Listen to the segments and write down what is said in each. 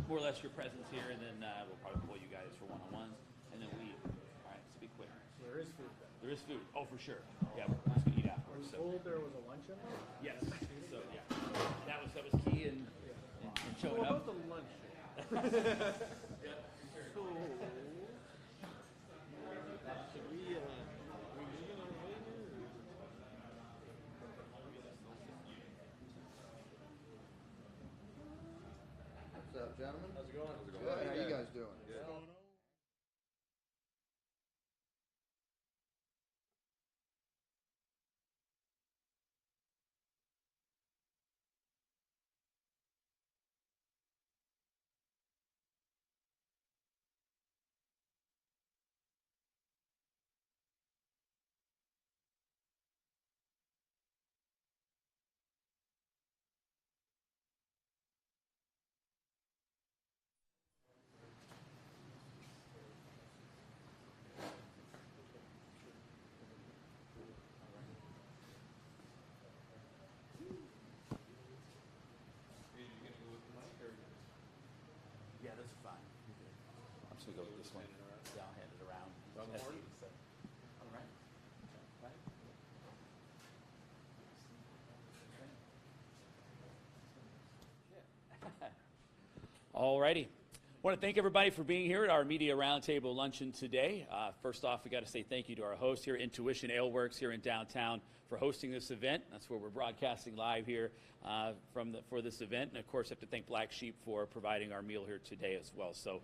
more or less your presence here, and then we'll probably pull you guys for one-on-ones, and then we. All right, so be quick. There is food. There is food. Oh, for sure. Yeah, we're just gonna eat afterwards. I was told there was a luncheon. Yes. So yeah, that was key in showing what up. about the lunch? What's up, gentlemen? How's it going? Good. How you guys doing? Yeah, that's fine. I'm just gonna go this way. Yeah, I'll hand it around. All right. All righty. I want to thank everybody for being here at our Media Roundtable luncheon today. First off, we got to say thank you to our host here, Intuition Ale Works here in downtown, for hosting this event. That's where we're broadcasting live here for this event. And of course, I have to thank Black Sheep for providing our meal here today as well. So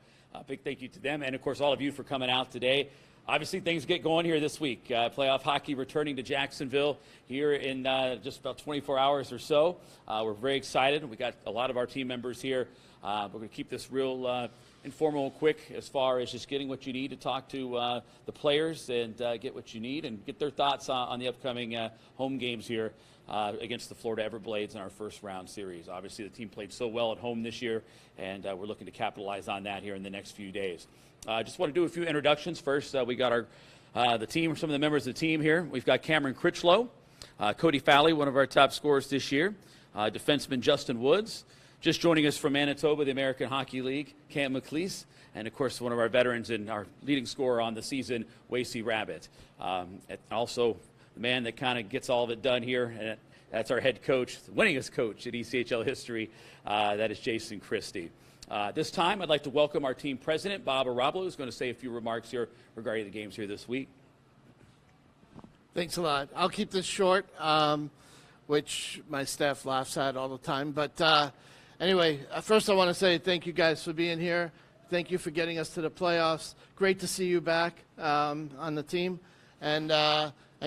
big thank you to them. And of course, all of you for coming out today. Obviously, things get going here this week. Playoff hockey returning to Jacksonville here in just about 24 hours or so. We're very excited. We got a lot of our team members here. We're going to keep this real informal and quick as far as just getting what you need to talk to the players and get what you need and get their thoughts on the upcoming home games here against the Florida Everblades in our first round series. Obviously, the team played so well at home this year, and we're looking to capitalize on that here in the next few days. I just want to do a few introductions. First, we got the team, some of the members of the team here. We've got Cameron Critchlow, Cody Fowley, one of our top scorers this year, defenseman Justin Woods. Just joining us from Manitoba, the American Hockey League, Cam McLeese, and of course one of our veterans and our leading scorer on the season, Wasey Rabbit. Also, the man that kind of gets all of it done here, and that's our head coach, the winningest coach in ECHL history, that is Jason Christie. This time, I'd like to welcome our team president, Bob Arablo, who's going to say a few remarks here regarding the games here this week. Thanks a lot. I'll keep this short, which my staff laughs at all the time, but anyway, first I want to say thank you guys for being here. Thank you for getting us to the playoffs. Great to see you back on the team. And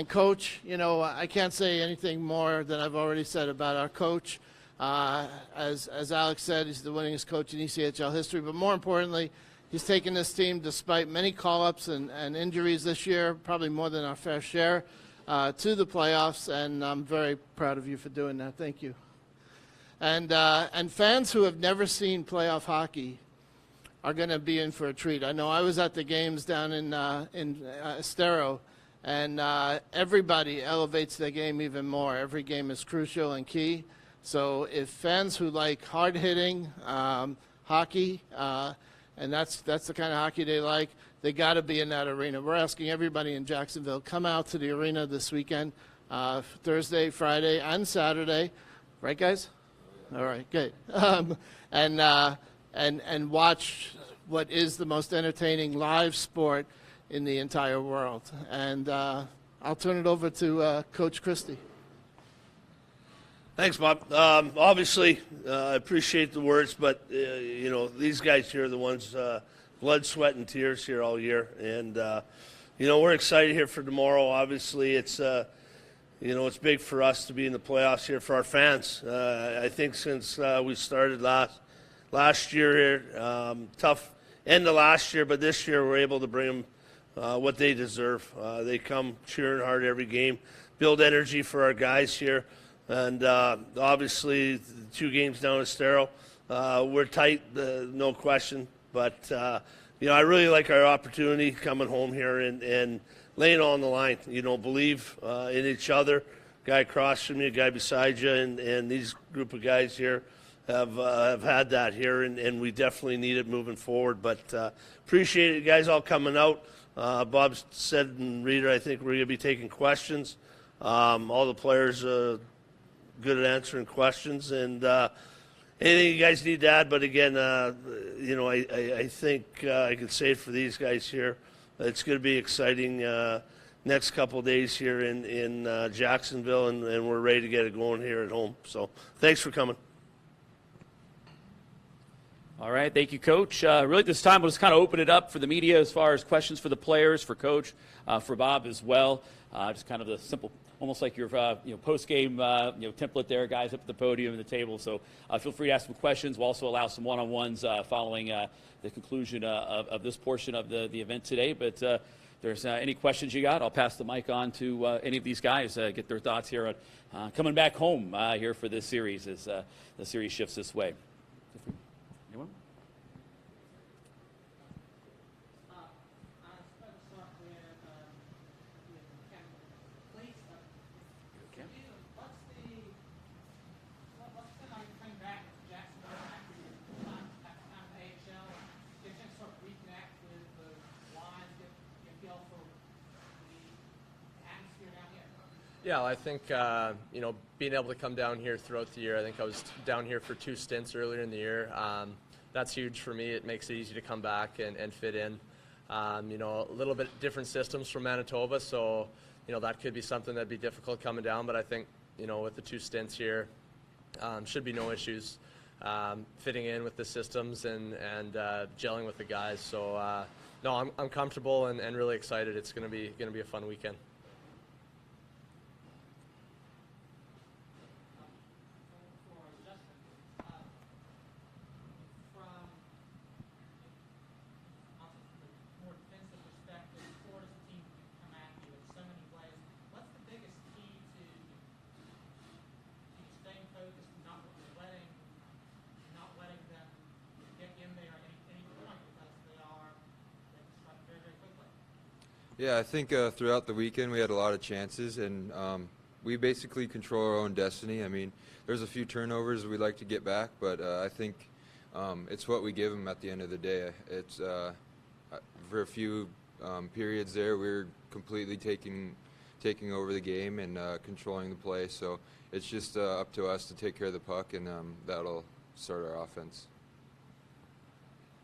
Coach, you know, I can't say anything more than I've already said about our coach. As Alex said, he's the winningest coach in ECHL history. But more importantly, he's taken this team, despite many call-ups and injuries this year, probably more than our fair share, to the playoffs. And I'm very proud of you for doing that. Thank you. And fans who have never seen playoff hockey are going to be in for a treat. I know I was at the games down in Estero, and everybody elevates their game even more. Every game is crucial and key. So if fans who like hard-hitting hockey, and that's the kind of hockey they like, they got to be in that arena. We're asking everybody in Jacksonville, come out to the arena this weekend, Thursday, Friday, and Saturday. Right, guys? All right, good. And watch what is the most entertaining live sport in the entire world. And I'll turn it over to Coach Christie. Thanks, Bob. Obviously, I appreciate the words, but you know, these guys here are the ones blood, sweat, and tears here all year, and you know, we're excited here for tomorrow. Obviously, it's you know, it's big for us to be in the playoffs here for our fans. I think since we started last year here, tough end of last year, but this year we're able to bring them what they deserve. They come cheering hard every game, build energy for our guys here. And obviously, the 2 games down at Estero, we're tight, no question. But, you know, I really like our opportunity coming home here and laying on the line. You know, believe in each other. Guy across from you, guy beside you, and these group of guys here. have had that here, and we definitely need it moving forward. But appreciate you guys all coming out. Bob said, and Rita, I think we're going to be taking questions. All the players good at answering questions, and anything you guys need to add. But again, I think I can say it for these guys here. It's going to be exciting next couple of days here in Jacksonville, and we're ready to get it going here at home. So thanks for coming. All right, thank you, Coach. Really, this time we'll just kind of open it up for the media as far as questions for the players, for Coach, for Bob as well. Just kind of the simple, almost like your post-game template there, guys up at the podium and the table. So feel free to ask some questions. We'll also allow some one-on-ones following the conclusion of this portion of the event today. But if there's any questions you got, I'll pass the mic on to any of these guys, get their thoughts here on coming back home here for this series as the series shifts this way. Anyone? Yeah, I think, being able to come down here throughout the year, I think I was down here for 2 stints earlier in the year. That's huge for me. It makes it easy to come back and fit in. A little bit different systems from Manitoba, so, that could be something that'd be difficult coming down. But I think, with the 2 stints here, should be no issues fitting in with the systems and gelling with the guys. So, no, I'm comfortable and really excited. It's going to be a fun weekend. Yeah, I think throughout the weekend we had a lot of chances, and we basically control our own destiny. I mean, there's a few turnovers we'd like to get back, but I think it's what we give them at the end of the day. It's for a few periods there, we were completely taking over the game and controlling the play. So it's just up to us to take care of the puck, and that'll start our offense.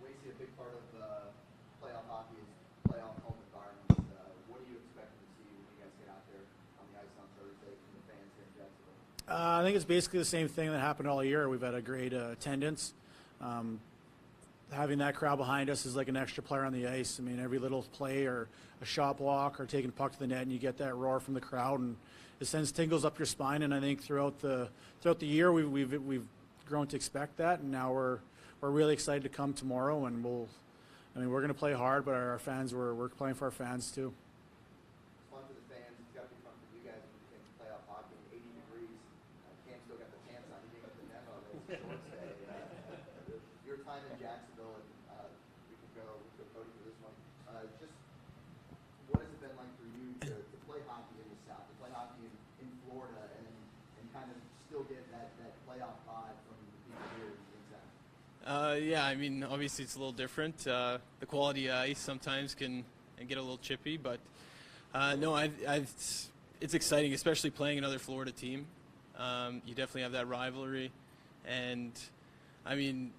We see a big part of playoff hockey is playoff home environments. What are you expecting to see when you guys get out there on the ice on Thursday from the fans here in Jacksonville? I think it's basically the same thing that happened all year. We've had a great attendance. Having that crowd behind us is like an extra player on the ice. I mean, every little play or a shot block or taking a puck to the net, and you get that roar from the crowd, and it sends tingles up your spine. And I think throughout the year, we've grown to expect that, and now we're really excited to come tomorrow. And we're going to play hard, but our fans, we're playing for our fans too. It's fun for the fans. It's got to be fun for you guys when you think playoff hockey, 80 degrees. Cam still got the pants on. He didn't get the net on it. Shorts day. Your time in Jacksonville, and we can go Cody for this one. Just what has it been like for you to play hockey in the South, to play hockey in Florida, and kind of still get that playoff vibe from the people here in South? Yeah, I mean, obviously it's a little different. The quality of ice sometimes can get a little chippy, but no, it's exciting, especially playing another Florida team. You definitely have that rivalry, and I mean,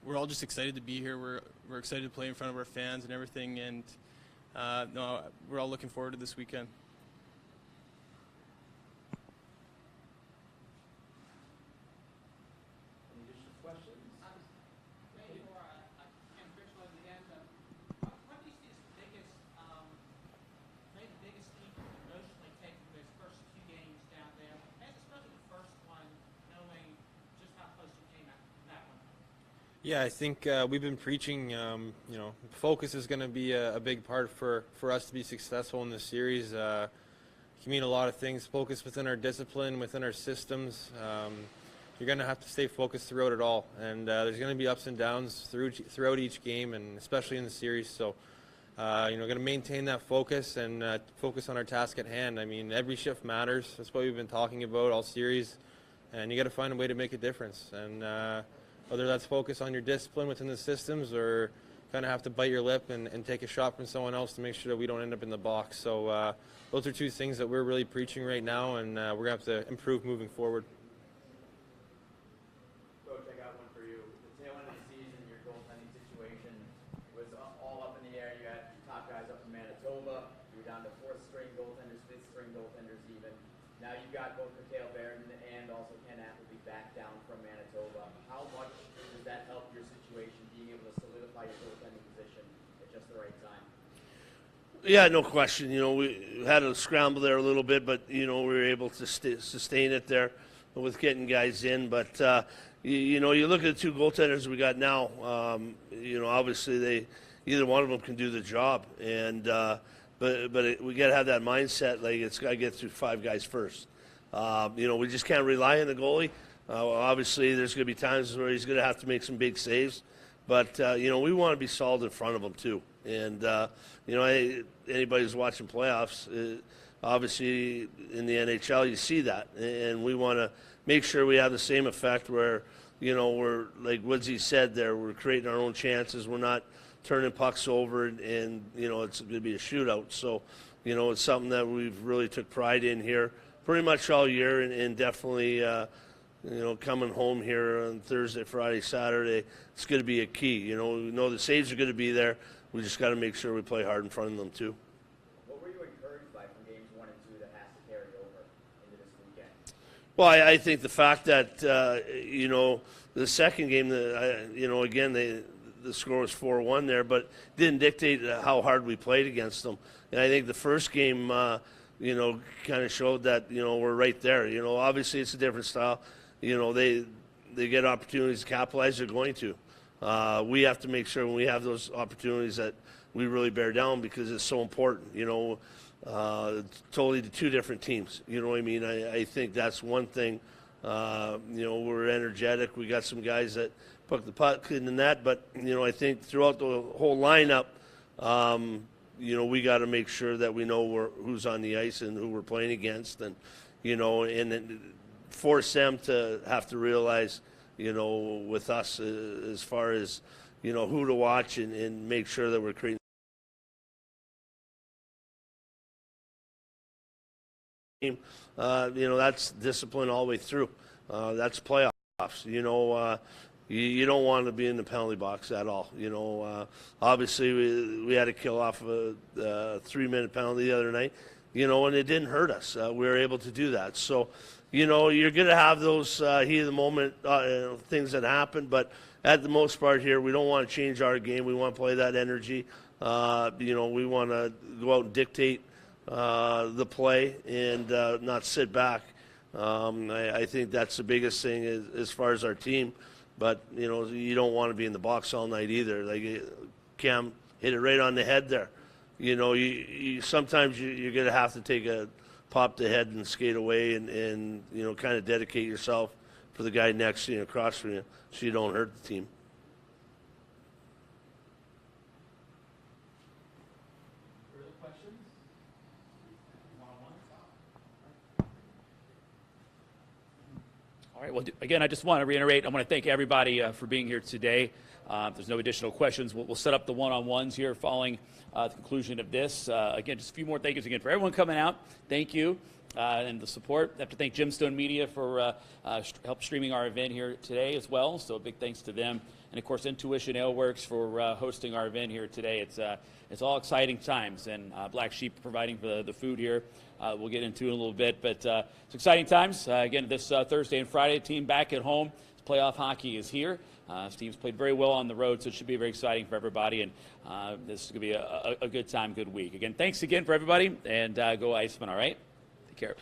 we're all just excited to be here. We're excited to play in front of our fans and everything, and no, we're all looking forward to this weekend. Yeah, I think we've been preaching, focus is going to be a big part for us to be successful in this series. It can mean a lot of things. Focus within our discipline, within our systems. You're going to have to stay focused throughout it all. And there's going to be ups and downs throughout each game, and especially in the series. So, going to maintain that focus and focus on our task at hand. I mean, every shift matters. That's what we've been talking about all series. and you got to find a way to make a difference. And whether that's focus on your discipline within the systems or kind of have to bite your lip and take a shot from someone else to make sure that we don't end up in the box. So those are two things that we're really preaching right now, and we're going to have to improve moving forward. Coach, I got one for you. The tail end of the season, your goaltending situation was all up in the air. You had top guys up in Manitoba. You were down to fourth-string goaltenders, fifth-string goaltenders even. Now you've got both Mikhail Barron and also Ken Appleby back down from Manitoba. How much does that help your situation, being able to solidify your goaltending position at just the right time? Yeah, no question. We had to scramble there a little bit, but, we were able to sustain it there with getting guys in. But, you look at the two goaltenders we got now, obviously either one of them can do the job. And but we got to have that mindset, like it's got to get through five guys first. We just can't rely on the goalie. Obviously, there's going to be times where he's going to have to make some big saves. But, we want to be solid in front of him, too. And, anybody who's watching playoffs, obviously in the NHL, you see that. And we want to make sure we have the same effect where, we're, like Woodsy said there, we're creating our own chances. We're not turning pucks over and it's going to be a shootout. So, it's something that we've really took pride in here pretty much all year and definitely, coming home here on Thursday, Friday, Saturday, it's going to be a key. We know the saves are going to be there. We just got to make sure we play hard in front of them, too. What were you encouraged by from games 1 and 2 that has to carry over into this weekend? Well, I think the fact that, the second game, again, the score was 4-1 there, but didn't dictate how hard we played against them. And I think the first game, kind of showed that, we're right there. Obviously it's a different style. They get opportunities to capitalize, they're going to. We have to make sure when we have those opportunities that we really bear down because it's so important, totally the two different teams. You know what I mean? I think that's one thing. We're energetic. We got some guys that put the puck in the net, but, I think throughout the whole lineup, we got to make sure that we know who's on the ice and who we're playing against and then force them to have to realize, with us as far as, who to watch and make sure that we're creating. That's discipline all the way through. That's playoffs. You don't want to be in the penalty box at all. Obviously we had to kill off a 3-minute penalty the other night, and it didn't hurt us. We were able to do that. So, you're going to have those heat of the moment things that happen, but at the most part here, we don't want to change our game. We want to play that energy. We want to go out and dictate the play and not sit back. I think that's the biggest thing as far as our team. But, you don't want to be in the box all night either. Like Cam hit it right on the head there. Sometimes you're going to have to take a pop the head and skate away and kind of dedicate yourself for the guy next to you, across from you, so you don't hurt the team. Further questions? All right, well, again, I just want to reiterate, I want to thank everybody for being here today. If there's no additional questions, we'll set up the one-on-ones here following the conclusion of this. Again, just a few more thank yous again for everyone coming out. Thank you and the support. I have to thank Gemstone Media for help streaming our event here today as well. So a big thanks to them. And, of course, Intuition Aleworks for hosting our event here today. It's all exciting times, and Black Sheep providing for the food here. We'll get into it in a little bit, but it's exciting times. Again, this Thursday and Friday, team back at home. Playoff hockey is here. Steve's played very well on the road, so it should be very exciting for everybody, and this is going to be a good time, good week. Again, thanks again for everybody, and go Icemen, all right? Take care.